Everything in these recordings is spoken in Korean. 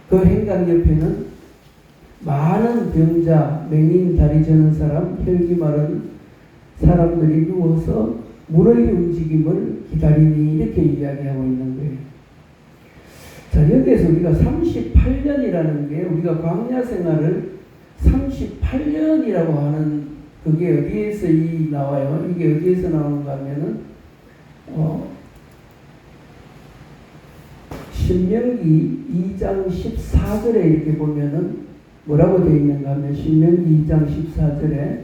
그 행각 옆에는 많은 병자, 맹인, 다리 저는 사람, 혈기 마른 사람들이 누워서 물의 움직임을 기다리니 이렇게 이야기하고 있는 거예요. 자, 여기에서 우리가 38년이라는 게 우리가 광야 생활을 38년이라고 하는 그게 어디에서 나와요? 이게 어디에서 나오는가 하면은 신명기 2장 14절에 이렇게 보면은 뭐라고 되어 있는가 하면 신명기 2장 14절에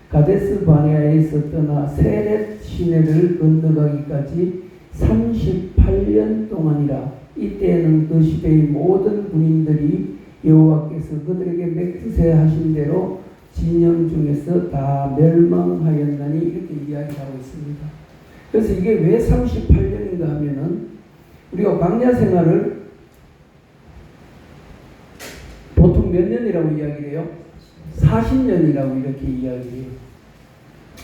가데스 바네아에서 떠나 세렛 시내를 건너가기까지 38년 동안이라. 이때에는 그 시대의 모든 군인들이 여호와께서 그들에게 맹세하신 대로 진영 중에서 다 멸망하였나니 이렇게 이야기하고 있습니다. 그래서 이게 왜 38년인가 하면은 우리가 광야 생활을 보통 몇 년이라고 이야기를 해요? 40년이라고 이렇게 이야기해요.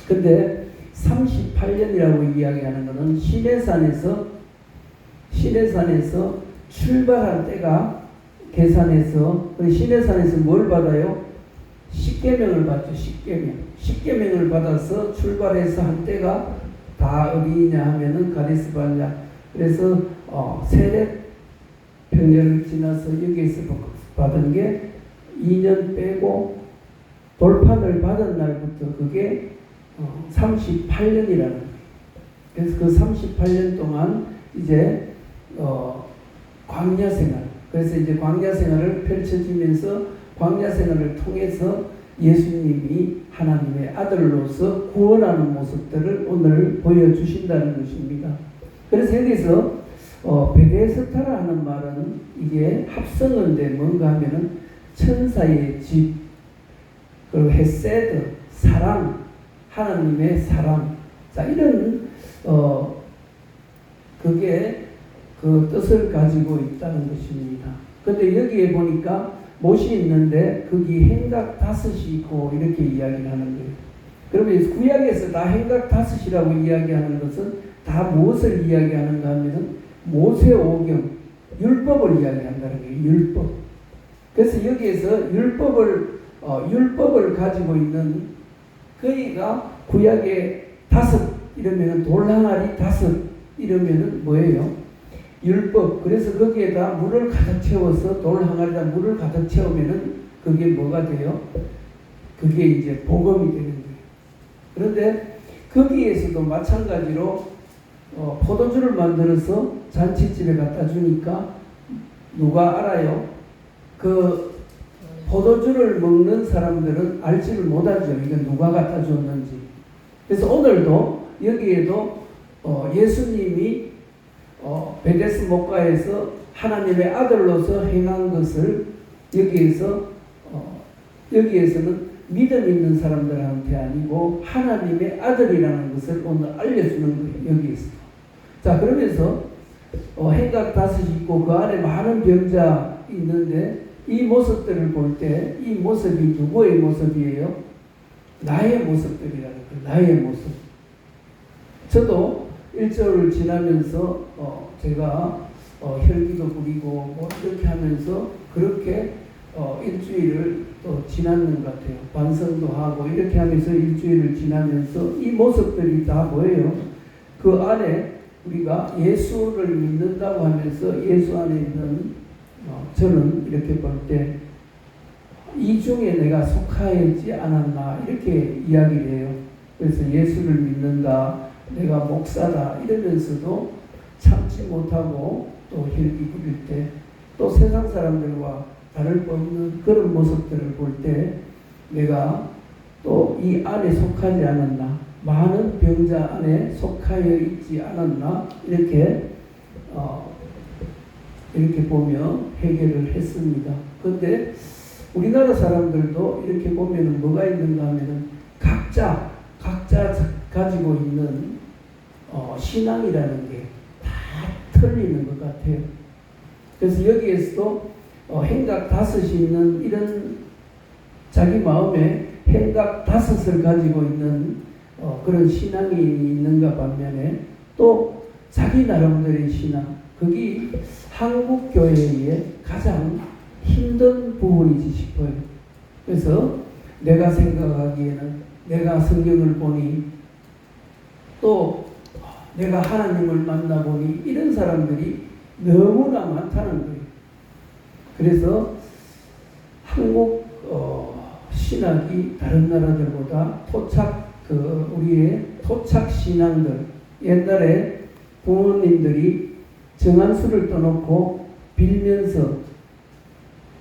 근데 38년이라고 이야기하는 것은 시내산에서 출발할 때가 계산해서 시내산에서 뭘 받아요? 십계명을 받죠. 십계명을 받아서 출발해서 한 때가 다 어디냐 하면은 가데스 바네아. 그래서 세렛 평야를 지나서 여기에서 받은 게 2년 빼고 돌판을 받은 날부터 그게 38년이라는. 그래서 그 38년 동안 이제 광야 생활. 그래서 이제 광야 생활을 펼쳐지면서 광야 생활을 통해서 예수님이 하나님의 아들로서 구원하는 모습들을 오늘 보여주신다는 것입니다. 그래서 여기서 베데스타라 하는 말은 이게 합성어인데 뭔가 하면은 천사의 집, 그리고 헤세드, 사랑, 하나님의 사랑. 자, 이런 그게 그 뜻을 가지고 있다는 것입니다. 근데 여기에 보니까 못이 있는데 거기 행각 5이 있고 이렇게 이야기를 하는 거예요. 그러면 구약에서 다 행각 5이라고 이야기하는 것은 다 무엇을 이야기하는가 하면은 모세오경, 율법을 이야기한다는 거예요. 율법. 그래서 여기에서 율법을 가지고 있는 거기가 구약의 5 이러면은 돌 항아리 5 이러면은 뭐예요? 율법. 그래서 거기에다 물을 가득 채워서 돌 항아리에다 물을 가득 채우면은 그게 뭐가 돼요? 그게 이제 복음이 되는 거예요. 그런데 거기에서도 마찬가지로 포도주를 만들어서 잔치집에 갖다 주니까 누가 알아요? 그 포도주를 먹는 사람들은 알지를 못하죠. 이게 누가 갖다 줬는지. 그래서 오늘도 여기에도 예수님이 베데스 목가에서 하나님의 아들로서 행한 것을 여기에서는 믿음 있는 사람들한테 아니고 하나님의 아들이라는 것을 오늘 알려주는 거예요. 여기에서. 자, 그러면서 행각 5이 있고 그 안에 많은 병자 있는데 이 모습들을 볼 때 이 모습이 누구의 모습이에요? 나의 모습들이라는 거예요. 나의 모습. 저도 1절을 지나면서 제가 혈기도 부리고 뭐 이렇게 하면서 그렇게 일주일을 또 지났는 것 같아요. 반성도 하고 이렇게 하면서 일주일을 지나면서 이 모습들이 다 뭐예요? 그 안에 우리가 예수를 믿는다고 하면서 예수 안에 있는 저는 이렇게 볼 때 이 중에 내가 속하지 않았나 이렇게 이야기를 해요. 그래서 예수를 믿는다, 내가 목사다 이러면서도 참지 못하고 또 혈기 부릴 때 또 세상 사람들과 다를 바 없는 그런 모습들을 볼 때 내가 또 이 안에 속하지 않았나, 많은 병자 안에 속하여 있지 않았나 이렇게 보며 해결을 했습니다. 그런데 우리나라 사람들도 이렇게 보면은 뭐가 있는가 하면은 각자 가지고 있는 신앙이라는 게 다 틀리는 것 같아요. 그래서 여기에서도 행각 5이 있는 이런 자기 마음에 행각 5을 가지고 있는 그런 신앙이 있는가 반면에 또 자기 나름대로의 신앙, 그게 한국 교회의 가장 힘든 부분이지 싶어요. 그래서 내가 생각하기에는, 내가 성경을 보니, 또 내가 하나님을 만나보니 이런 사람들이 너무나 많다는 거예요. 그래서 한국 신학이 다른 나라들보다 우리의 토착 신앙들, 옛날에 부모님들이 정한수를 떠놓고 빌면서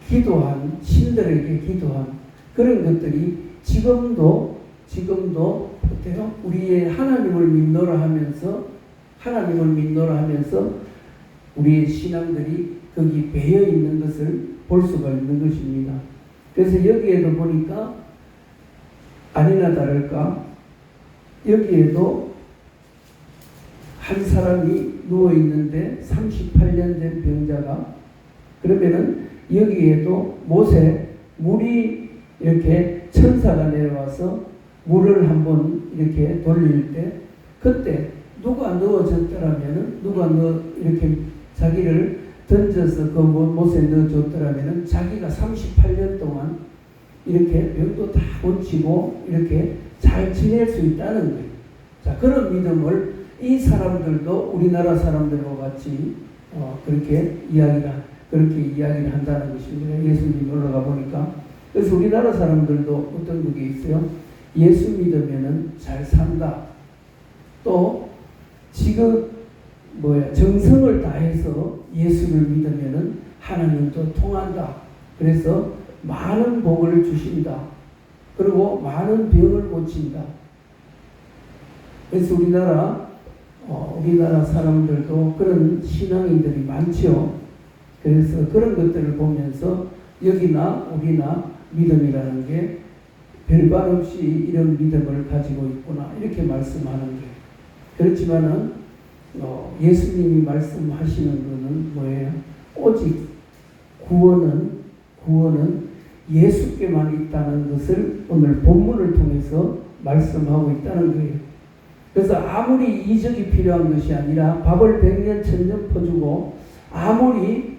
기도한, 신들에게 기도한 그런 것들이 지금도 어때요? 우리의 하나님을 믿노라 하면서 우리의 신앙들이 거기 배어 있는 것을 볼 수가 있는 것입니다. 그래서 여기에도 보니까 아니나 다를까 여기에도 한 사람이 누워 있는데 38년 된 병자가, 그러면은 여기에도 물이 이렇게 천사가 내려와서 물을 한번 이렇게 돌릴 때, 그때 누가 넣어줬더라면은, 이렇게 자기를 던져서 그 못에 넣어줬더라면은 자기가 38년 동안 이렇게 병도 다 고치고 이렇게 잘 지낼 수 있다는 거예요. 자, 그런 믿음을 이 사람들도 우리나라 사람들과 같이 그렇게 이야기를 한다는 것입니다. 예수님 올라가 보니까. 그래서 우리나라 사람들도 어떤 게 있어요? 예수 믿으면은 잘 산다. 또 지금 정성을 다해서 예수를 믿으면은 하나님도 통한다. 그래서 많은 복을 주신다. 그리고 많은 병을 고친다. 그래서 우리나라 사람들도 그런 신앙인들이 많죠. 그래서 그런 것들을 보면서 여기나 우리나 믿음이라는 게 별반 없이 이런 믿음을 가지고 있구나, 이렇게 말씀하는 거예요. 그렇지만은 예수님이 말씀하시는 것은 뭐예요? 오직 구원은 예수께만 있다는 것을 오늘 본문을 통해서 말씀하고 있다는 거예요. 그래서 아무리 이적이 필요한 것이 아니라 밥을 100년 1000년 퍼주고 아무리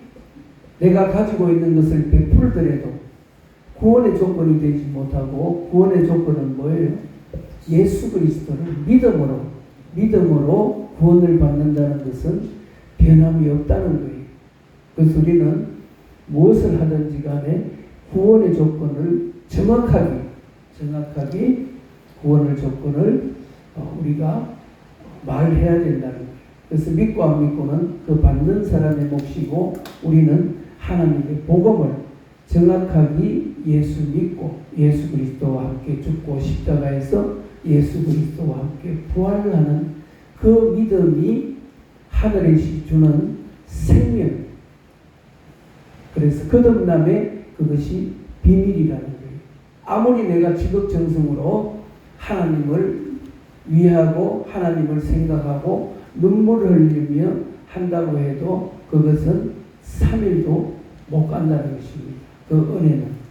내가 가지고 있는 것을 베풀더라도 구원의 조건이 되지 못하고, 구원의 조건은 뭐예요? 예수 그리스도를 믿음으로 구원을 받는다는 것은 변함이 없다는 거예요. 그래서 우리는 무엇을 하든지 간에 구원의 조건을 정확하게 구원의 조건을 우리가 말해야 된다는 거예요. 그래서 믿고 안 믿고는 그 받는 사람의 몫이고, 우리는 하나님의 복음을 정확하게 예수 믿고 예수 그리스도와 함께 죽고 십자가에서 예수 그리스도와 함께 부활하는 그 믿음이 하늘에서 주는 생명, 그래서 거듭남의 그것이 비밀이라는 거예요. 아무리 내가 지극정성으로 하나님을 위하고 하나님을 생각하고 눈물을 흘리며 한다고 해도 그것은 3일도 못 간다는 것입니다. 그 은혜는.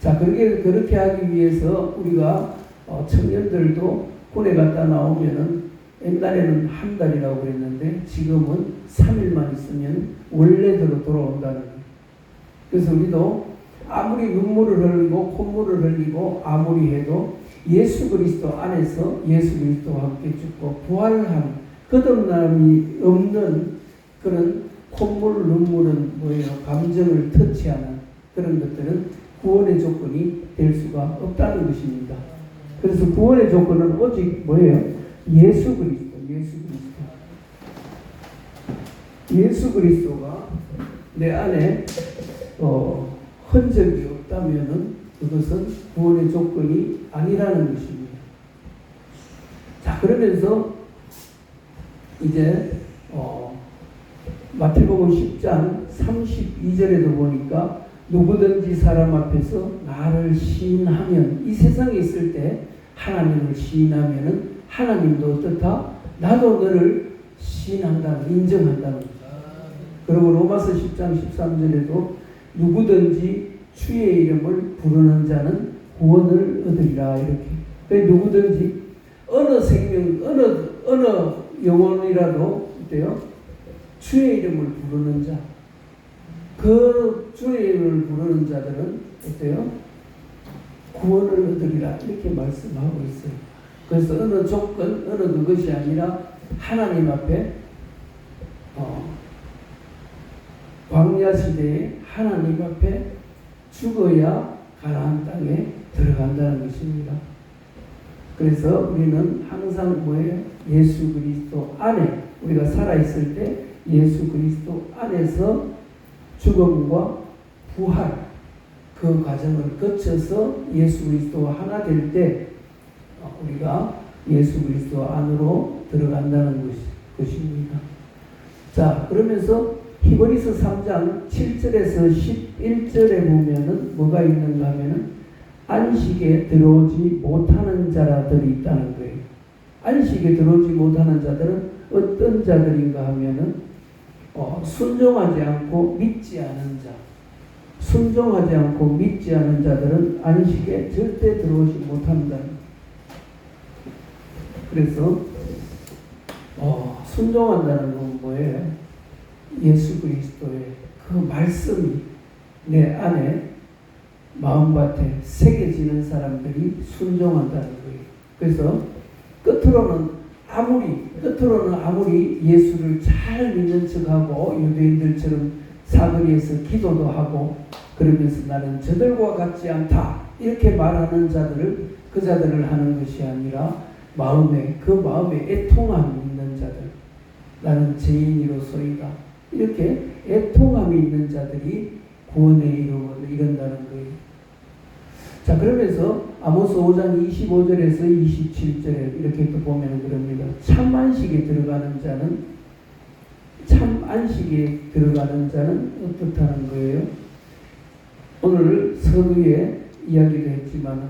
자, 그렇게 하기 위해서 우리가 청년들도 군에 갔다 나오면은, 옛날에는 한 달이라고 그랬는데 지금은 3일만 있으면 원래대로 돌아온다는 거예요. 그래서 우리도 아무리 눈물을 흘리고 콧물을 흘리고 아무리 해도 예수 그리스도 안에서 예수 그리스도와 함께 죽고 부활한 거듭남이 없는 그런 콧물, 눈물은 뭐예요? 감정을 터치하는 그런 것들은 구원의 조건이 될 수가 없다는 것입니다. 그래서 구원의 조건은 오직 뭐예요? 예수 그리스도가 내 안에 흔적이 없다면은 그것은 구원의 조건이 아니라는 것입니다. 자, 그러면서 이제 마태복음 10장 32절에도 보니까 누구든지 사람 앞에서 나를 시인하면, 이 세상에 있을 때 하나님을 시인하면은 하나님도 어떻다? 나도 너를 시인한다, 인정한다는 거죠. 그리고 로마서 10장 13절에도 누구든지 주의 이름을 부르는 자는 구원을 얻으리라, 이렇게. 누구든지 어느 생명, 어느 영혼이라도 어때요? 주의 이름을 부르는 자, 그 주의 이름을 부르는 자들은 어때요? 구원을 얻으리라 이렇게 말씀하고 있어요. 그래서 어느 조건, 어느 그것이 아니라 하나님 앞에 광야 시대에 하나님 앞에 죽어야 가나안 땅에 들어간다는 것입니다. 그래서 우리는 항상 뭐예요? 예수 그리스도 안에 우리가 살아있을 때 예수 그리스도 안에서 죽음과 부활 그 과정을 거쳐서 예수 그리스도와 하나 될 때 우리가 예수 그리스도 안으로 들어간다는 것입니다. 자, 그러면서 히브리서 3장 7절에서 11절에 보면은 뭐가 있는가 하면은 안식에 들어오지 못하는 자들이 있다는 거예요. 안식에 들어오지 못하는 자들은 어떤 자들인가 하면은 순종하지 않고 믿지 않은 자. 순종하지 않고 믿지 않은 자들은 안식에 절대 들어오지 못한다. 그래서 순종한다는 건 뭐예요? 예수 그리스도의 그 말씀이 내 안에 마음밭에 새겨지는 사람들이 순종한다는 거예요. 그래서 끝으로는 아무리 예수를 잘 믿는 척하고 유대인들처럼 사거리에서 기도도 하고 그러면서 나는 저들과 같지 않다 이렇게 말하는 자들을 그 자들을 하는 것이 아니라 그 마음에 애통함이 있는 자들, 나는 죄인이로소이다 이렇게 애통함이 있는 자들이 구원에 이른다는 거예요. 자, 그러면서 아모스 5장 25절에서 27절에 이렇게 또 보면 그럽니다. 참 안식에 들어가는 자는 어떻다는 거예요? 오늘 서두에 이야기도 했지만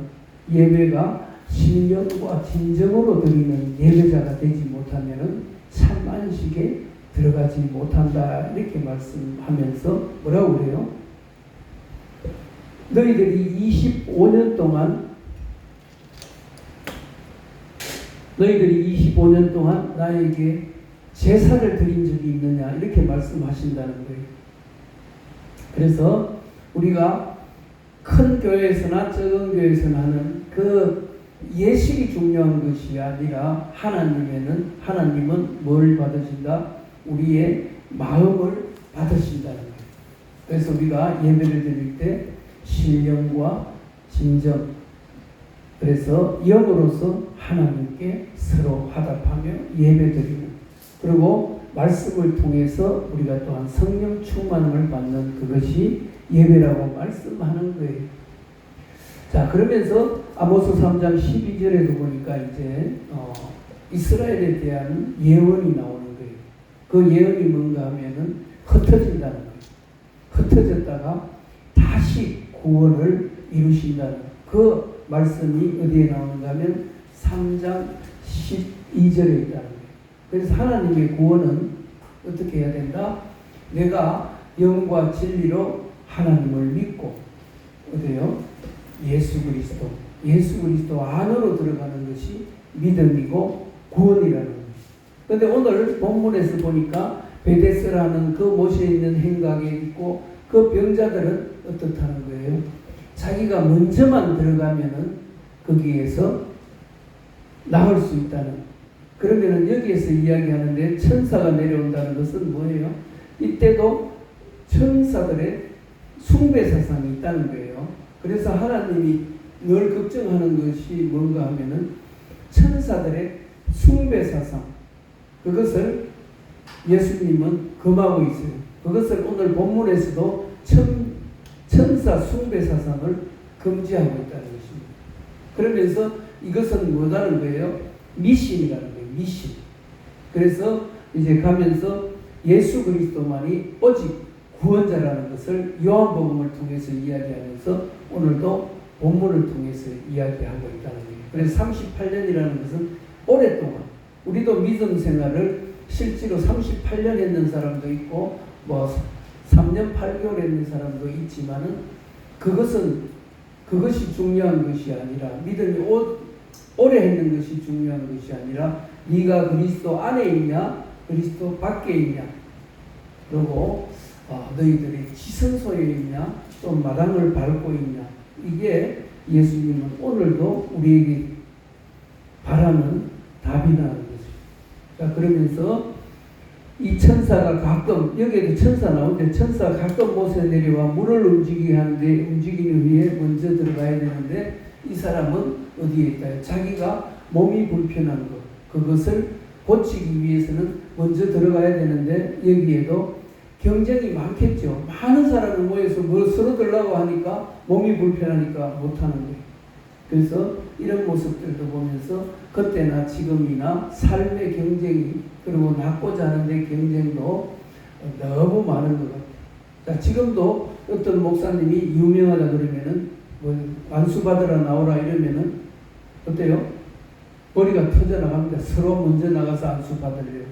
예배가 신령과 진정으로 드리는 예배자가 되지 못하면 참 안식에 들어가지 못한다 이렇게 말씀하면서 뭐라고 그래요? 너희들이 25년 동안 나에게 제사를 드린 적이 있느냐 이렇게 말씀하신다는 거예요. 그래서 우리가 큰 교회에서나 적은 교회에서나 하는 그 예식이 중요한 것이 아니라 하나님은 뭘 받으신다? 우리의 마음을 받으신다는 거예요. 그래서 우리가 예배를 드릴 때 신령과 진정, 그래서 영으로서 하나님께 서로 화답하며 예배드리는, 그리고 말씀을 통해서 우리가 또한 성령 충만을 받는 그것이 예배라고 말씀하는 거예요. 자, 그러면서 아모스 3장 12절에도 보니까 이제 이스라엘에 대한 예언이 나오는 거예요. 그 예언이 뭔가 하면은 흩어진다는 거예요. 흩어졌다가 다시 구원을 이루신다는 그 말씀이 어디에 나오는가 하면 3장 12절에 있다는 거예요. 그래서 하나님의 구원은 어떻게 해야 된다? 내가 영과 진리로 하나님을 믿고 어때요? 예수 그리스도 안으로 들어가는 것이 믿음이고 구원이라는 것이죠. 그런데 오늘 본문에서 보니까 베데스라는 그 못에 있는 행각에 있고 그 병자들은 어떻다는 거예요? 자기가 먼저만 들어가면은 거기에서 나을 수 있다는. 그러면은 여기에서 이야기하는데 천사가 내려온다는 것은 뭐예요? 이때도 천사들의 숭배 사상이 있다는 거예요. 그래서 하나님이 늘 걱정하는 것이 뭔가 하면은 천사들의 숭배 사상, 그것을 예수님은 금하고 있어요. 그것을 오늘 본문에서도 천사 숭배 사상을 금지하고 있다는 것입니다. 그러면서 이것은 뭐라는 거예요? 미신이라는 거예요. 미신. 그래서 이제 가면서 예수 그리스도만이 오직 구원자라는 것을 요한복음을 통해서 이야기하면서 오늘도 본문을 통해서 이야기하고 있다는 거예요. 그래서 38년이라는 것은 오랫동안 우리도 믿음 생활을 실제로 38년 했는 사람도 있고 뭐 3년 8개월 했는 사람도 있지만은 그것이 중요한 것이 아니라 믿음이 오래 했는 것이 중요한 것이 아니라 네가 그리스도 안에 있냐 그리스도 밖에 있냐, 그리고 너희들이 지성소에 있냐 또 마당을 밟고 있냐. 이게 예수님은 오늘도 우리에게 바라는 답이라는 거죠. 자, 그러면서 이 천사가 가끔, 여기에도 천사 나오는데, 천사가 가끔 못에 내려와 물을 움직이게 하는데, 움직이는 위에 먼저 들어가야 되는데, 이 사람은 어디에 있다요? 자기가 몸이 불편한 것, 그것을 고치기 위해서는 먼저 들어가야 되는데, 여기에도 경쟁이 많겠죠. 많은 사람이 모여서 뭐 서로 들라고 하니까 몸이 불편하니까 못하는 거예요. 그래서 이런 모습들도 보면서 그때나 지금이나 삶의 경쟁이, 그리고 낳고자 하는데 경쟁도 너무 많은 것 같아요. 자, 지금도 어떤 목사님이 유명하다 그러면은 뭐 안수받으러 나오라 이러면은 어때요? 머리가 터져나갑니다. 서로 먼저 나가서 안수받으려고.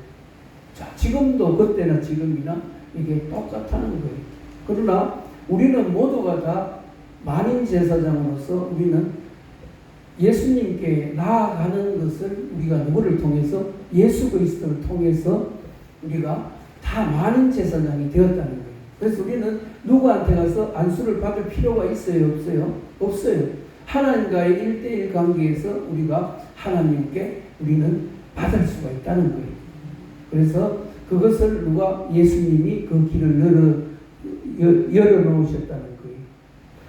자, 지금도 그때나 지금이나 이게 똑같다는 거예요. 그러나 우리는 모두가 다 만인 제사장으로서 우리는 예수님께 나아가는 것을 우리가 누구를 통해서? 예수 그리스도를 통해서 우리가 다 만인 제사장이 되었다는 거예요. 그래서 우리는 누구한테 가서 안수를 받을 필요가 있어요? 없어요? 없어요. 하나님과의 1대1 관계에서 우리가 하나님께 우리는 받을 수가 있다는 거예요. 그래서 그것을 누가? 예수님이 그 길을 열어놓으셨다는 거예요.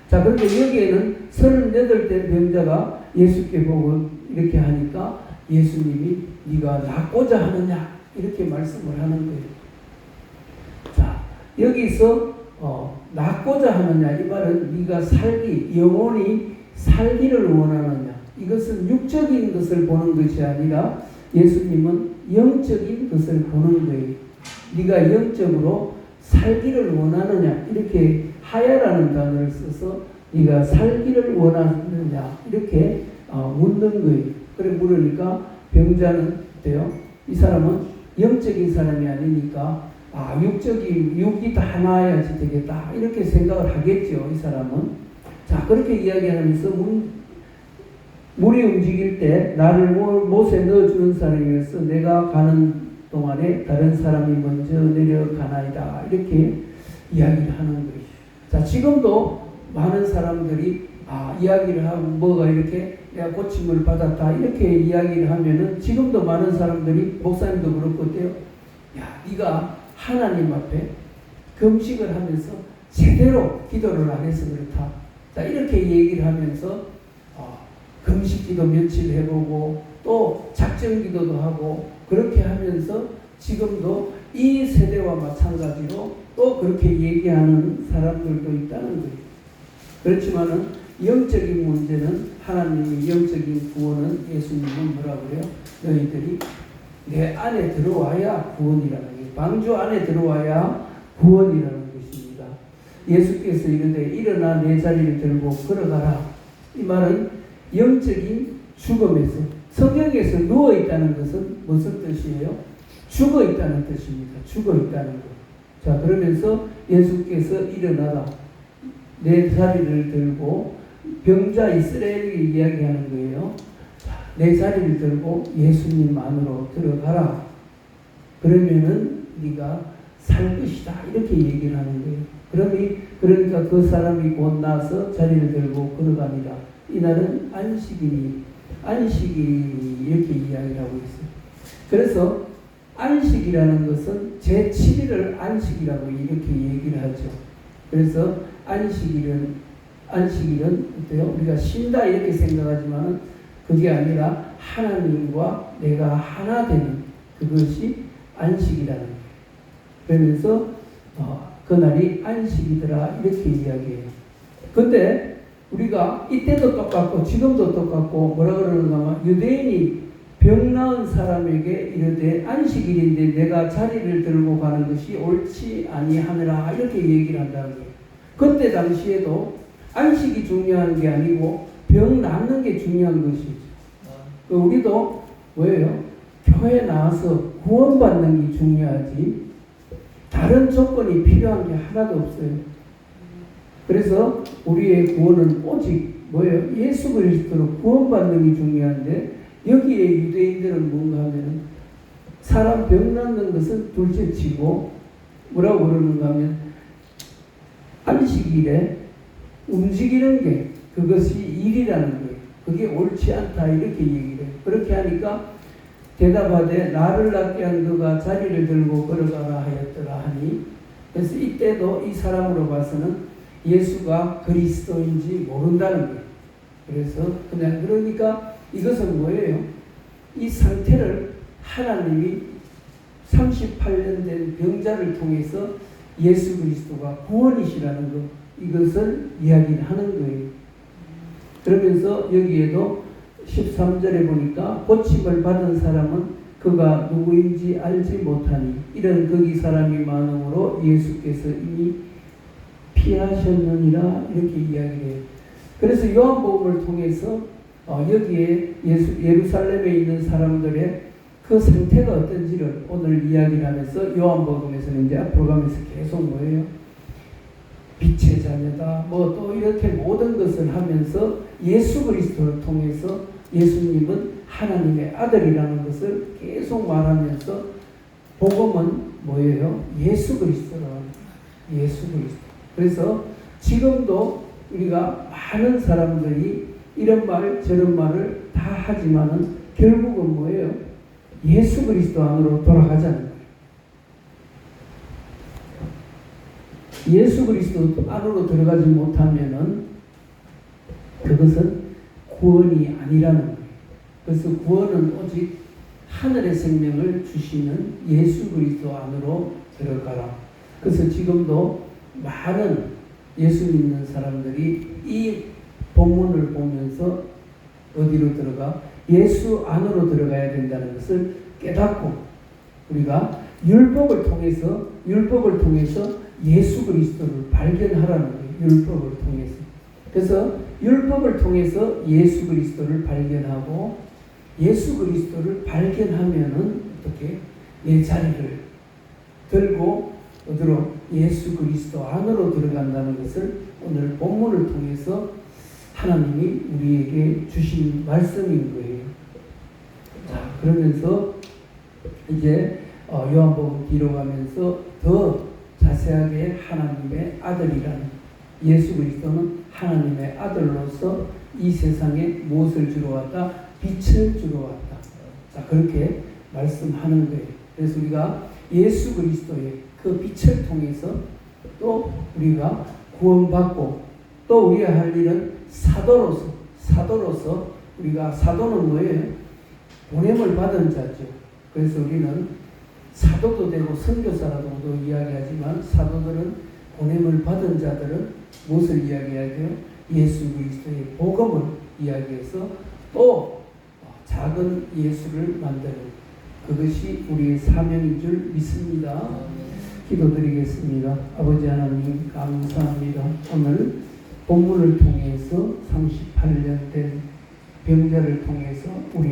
자, 그런데 여기에는 38된 병자가 예수께 보고 이렇게 하니까 예수님이 네가 낫고자 하느냐 이렇게 말씀을 하는 거예요. 자, 여기서 낫고자 하느냐 이 말은 네가 살기, 영혼이 살기를 원하느냐, 이것은 육적인 것을 보는 것이 아니라 예수님은 영적인 것을 보는 거예요. 네가 영적으로 살기를 원하느냐, 이렇게 하야라는 단어를 써서 네가 살기를 원하느냐 이렇게 묻는 거예요. 그래 물으니까 병자는 어때요? 이 사람은 영적인 사람이 아니니까 육이 다 나아야지 되겠다 이렇게 생각을 하겠죠. 이 사람은. 자, 그렇게 이야기하면서 물이 움직일 때 나를 못에 넣어주는 사람이어서 내가 가는 동안에 다른 사람이 먼저 내려가나이다 이렇게 이야기를 하는 거예요. 자, 지금도 많은 사람들이 이야기를 하고 뭐가 이렇게 내가 고침을 받았다 이렇게 이야기를 하면은 지금도 많은 사람들이, 목사님도 그렇고 어때요? 야, 네가 하나님 앞에 금식을 하면서 제대로 기도를 안 해서 그렇다. 자, 이렇게 얘기를 하면서 금식 기도 며칠 해보고 또 작정 기도도 하고 그렇게 하면서 지금도 이 세대와 마찬가지로 또 그렇게 얘기하는 사람들도 있다는 거예요. 그렇지만은 영적인 문제는, 하나님의 영적인 구원은, 예수님은 뭐라고 그래요? 너희들이 내 안에 들어와야 구원이라는 거예요. 방주 안에 들어와야 구원이라는 것입니다. 예수께서 이르되 일어나 내 자리를 들고 걸어가라. 이 말은 영적인 죽음에서, 성경에서 누워있다는 것은 무슨 뜻이에요? 죽어있다는 뜻입니다. 죽어있다는 것. 자, 그러면서 예수께서 일어나라. 내 자리를 들고, 병자 이스라엘에게 이야기하는 거예요. 자, 내 자리를 들고 예수님 안으로 들어가라. 그러면은 네가 살 것이다. 이렇게 얘기를 하는 거예요. 그러니까 그 사람이 곧 나서 자리를 들고 걸어가니라. 이날은 안식일이 이렇게 이야기를 하고 있어요. 그래서 안식이라는 것은 제7일을 안식이라고 이렇게 얘기를 하죠. 그래서 안식일은 어때요? 우리가 쉰다 이렇게 생각하지만 그게 아니라 하나님과 내가 하나 되는 그것이 안식이라는 거예요. 그러면서 그날이 안식이더라 이렇게 이야기해요. 근데 우리가 이때도 똑같고 지금도 똑같고 뭐라 그러는가 하면 유대인이 병 나은 사람에게 이르되 안식일인데 내가 자리를 들고 가는 것이 옳지 아니하느라 이렇게 얘기를 한다는 거예요. 그때 당시에도 안식이 중요한 게 아니고 병 낫는 게 중요한 것이죠. 우리도 뭐예요? 교회 나와서 구원받는 게 중요하지 다른 조건이 필요한 게 하나도 없어요. 그래서 우리의 구원은 오직 뭐예요? 예수 그리스도로 구원받는 게 중요한데 여기에 유대인들은 뭔가 하면 사람 병 낫는 것은 둘째치고 뭐라고 그러는가 하면 안식일에 움직이는 게 그것이 일이라는 거예요. 그게 옳지 않다 이렇게 얘기를 해요. 그렇게 하니까 대답하되 나를 낫게 한 그가 자리를 들고 걸어가라 하였더라 하니, 그래서 이때도 이 사람으로 봐서는 예수가 그리스도인지 모른다는 거예요. 그래서 그냥 그러니까 이것은 뭐예요? 이 상태를 하나님이 38년 된 병자를 통해서 예수 그리스도가 구원이시라는 것, 이것을 이야기하는 거예요. 그러면서 여기에도 13절에 보니까 고침을 받은 사람은 그가 누구인지 알지 못하니 이런 거기 사람이 많음으로 예수께서 이미 피하셨느니라 이렇게 이야기해요. 그래서 요한복음을 통해서 여기에 예루살렘에 있는 사람들의 그 상태가 어떤지를 오늘 이야기를 하면서 요한복음에서는 이제 앞으로 가면서 계속 뭐예요? 빛의 자녀다 뭐 또 이렇게 모든 것을 하면서 예수 그리스도를 통해서 예수님은 하나님의 아들이라는 것을 계속 말하면서 복음은 뭐예요? 예수 그리스도라. 예수 그리스도. 그래서 지금도 우리가 많은 사람들이 이런 말 저런 말을 다 하지만은 결국은 뭐예요? 예수 그리스도 안으로 돌아가자는 거예요. 예수 그리스도 안으로 들어가지 못하면은 그것은 구원이 아니라는 거예요. 그래서 구원은 오직 하늘의 생명을 주시는 예수 그리스도 안으로 들어가라. 그래서 지금도 많은 예수 믿는 사람들이 이 본문을 보면서 어디로 들어가? 예수 안으로 들어가야 된다는 것을 깨닫고 우리가 율법을 통해서 예수 그리스도를 발견하라는 거예요. 율법을 통해서. 그래서 율법을 통해서 예수 그리스도를 발견하고 예수 그리스도를 발견하면은 어떻게? 내 자리를 들고 어디로? 예수 그리스도 안으로 들어간다는 것을 오늘 본문을 통해서 하나님이 우리에게 주신 말씀인 거예요. 자, 그러면서 이제 요한복음 뒤로 가면서 더 자세하게 하나님의 아들이라는 예수 그리스도는 하나님의 아들로서 이 세상에 무엇을 주러 왔다? 빛을 주러 왔다. 자, 그렇게 말씀하는 거예요. 그래서 우리가 예수 그리스도의 그 빛을 통해서 또 우리가 구원받고 또 우리가 할 일은 사도로서 우리가 사도는 뭐예요? 보냄을 받은 자죠. 그래서 우리는 사도도 되고 선교사라고도 이야기하지만 사도들은 보냄을 받은 자들은 무엇을 이야기하죠? 예수 그리스도의 복음을 이야기해서 또 작은 예수를 만드는 그것이 우리의 사명인 줄 믿습니다. 기도드리겠습니다. 아버지 하나님 감사합니다. 오늘 본문을 통해서 38년 된 병자를 통해서 우리